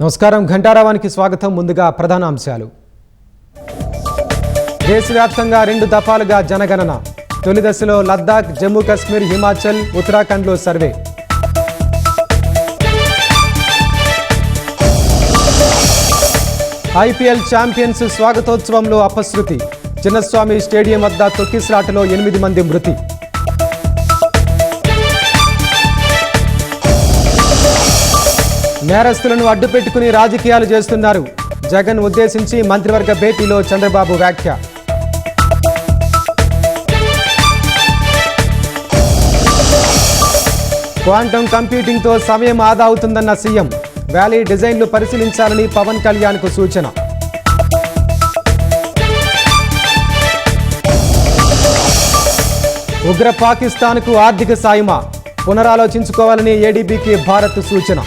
నమస్కారం ఘంటారావానికి స్వాగతం. ముందుగా ప్రధాన అంశాలు. దేశవ్యాప్తంగా 2 దఫాలుగా జనగణన. తొలి దశలో లద్దాఖ్, జమ్మూ కాశ్మీర్, హిమాచల్, ఉత్తరాఖండ్లో సర్వే. ఐపీఎల్ ఛాంపియన్స్ స్వాగతోత్సవంలో అపశృతి. చిన్నస్వామి స్టేడియం వద్ద తొక్కిసలాటలో 8 మంది మృతి. నేరస్తులను అడ్డుపెట్టుకుని రాజకీయాలు చేస్తున్నారు. జగన్ ఉద్దేశించి మంత్రివర్గ భేటీలో చంద్రబాబు వ్యాఖ్య. క్వాంటమ్ కంప్యూటింగ్తో సమయం ఆదా అవుతుందన్న సీఎం. వ్యాలీ డిజైన్లు పరిశీలించాలని పవన్ కళ్యాణ్కు సూచన. ఉగ్ర పాకిస్తాన్కు ఆర్థిక సాయమా? పునరాలోచించుకోవాలని ఏడీబీకి భారత్ సూచన.